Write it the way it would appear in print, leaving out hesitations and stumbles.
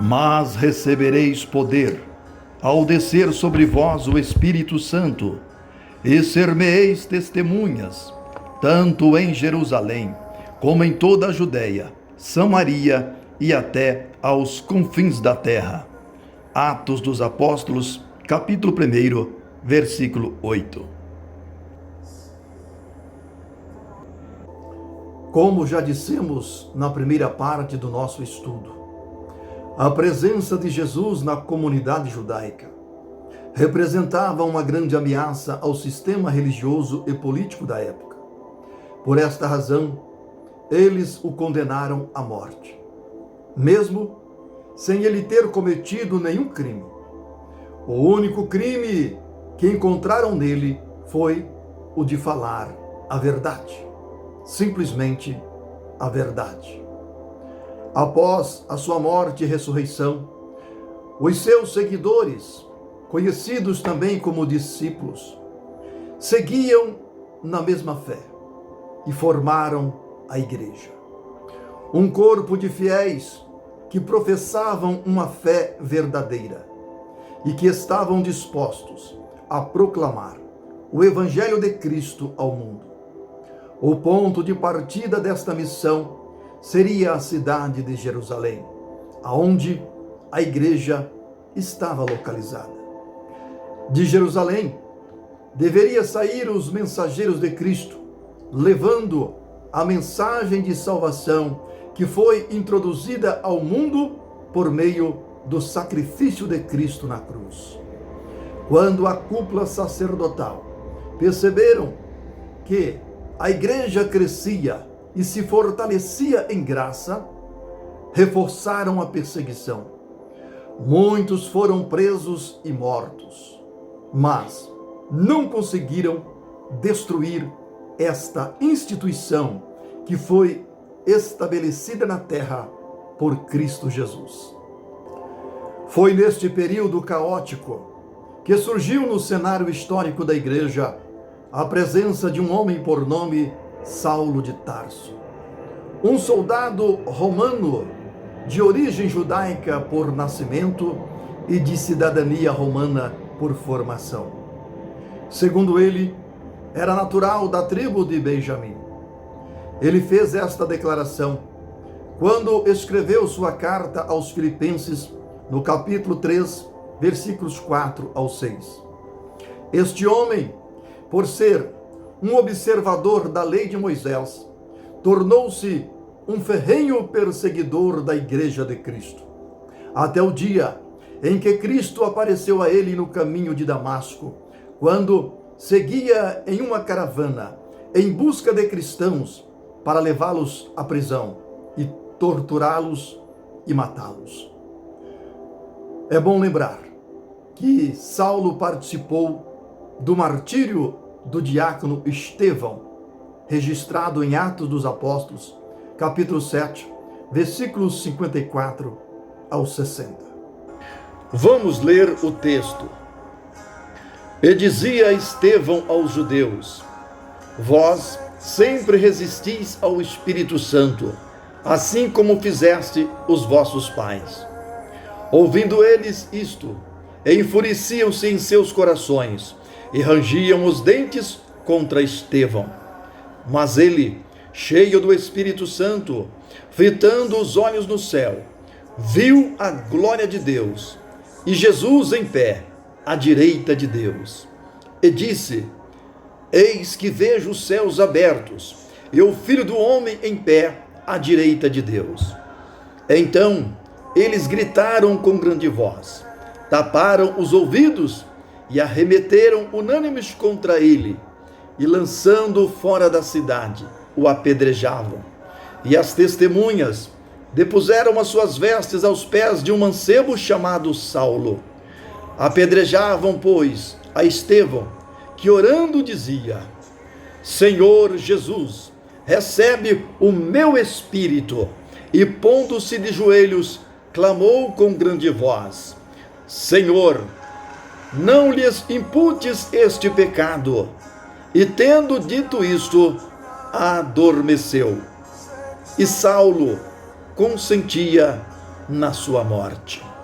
Mas recebereis poder, ao descer sobre vós o Espírito Santo, e ser-me-eis testemunhas, tanto em Jerusalém, como em toda a Judéia, Samaria e até aos confins da terra. Atos dos Apóstolos, capítulo 1, versículo 8. Como já dissemos na primeira parte do nosso estudo, a presença de Jesus na comunidade judaica representava uma grande ameaça ao sistema religioso e político da época. Por esta razão, eles o condenaram à morte, mesmo sem ele ter cometido nenhum crime. O único crime que encontraram nele foi o de falar a verdade, simplesmente a verdade. Após a sua morte e ressurreição, os seus seguidores, conhecidos também como discípulos, seguiam na mesma fé e formaram a igreja. Um corpo de fiéis que professavam uma fé verdadeira e que estavam dispostos a proclamar o Evangelho de Cristo ao mundo. O ponto de partida desta missão seria a cidade de Jerusalém, aonde a igreja estava localizada. De Jerusalém deveria sair os mensageiros de Cristo, levando a mensagem de salvação que foi introduzida ao mundo por meio do sacrifício de Cristo na cruz. Quando a cúpula sacerdotal perceberam que a igreja crescia e se fortalecia em graça, reforçaram a perseguição. Muitos foram presos e mortos, mas não conseguiram destruir esta instituição que foi estabelecida na terra por Cristo Jesus. Foi neste período caótico que surgiu no cenário histórico da igreja a presença de um homem por nome Saulo de Tarso, um soldado romano de origem judaica por nascimento e de cidadania romana por formação. Segundo ele, era natural da tribo de Benjamim. Ele fez esta declaração quando escreveu sua carta aos Filipenses, no capítulo 3, versículos 4 ao 6. Este homem, por ser um observador da lei de Moisés, tornou-se um ferrenho perseguidor da igreja de Cristo, até o dia em que Cristo apareceu a ele no caminho de Damasco, quando seguia em uma caravana em busca de cristãos para levá-los à prisão e torturá-los e matá-los. É bom lembrar que Saulo participou do martírio do diácono Estevão, registrado em Atos dos Apóstolos, capítulo 7, versículos 54 ao 60. Vamos ler o texto. E dizia Estevão aos judeus: vós sempre resistis ao Espírito Santo, assim como fizeste os vossos pais. Ouvindo eles isto, enfureciam-se em seus corações e rangiam os dentes contra Estevão. Mas ele, cheio do Espírito Santo, fitando os olhos no céu, viu a glória de Deus e Jesus em pé, à direita de Deus. E disse: eis que vejo os céus abertos e o Filho do Homem em pé, à direita de Deus. Então eles gritaram com grande voz, taparam os ouvidos e arremeteram unânimes contra ele, e lançando-o fora da cidade, o apedrejavam. E as testemunhas depuseram as suas vestes aos pés de um mancebo chamado Saulo. Apedrejavam, pois, a Estevão, que orando dizia: Senhor Jesus, recebe o meu espírito. E pondo-se de joelhos, clamou com grande voz: Senhor, não lhes imputes este pecado. E tendo dito isto, adormeceu. E Saulo consentia na sua morte.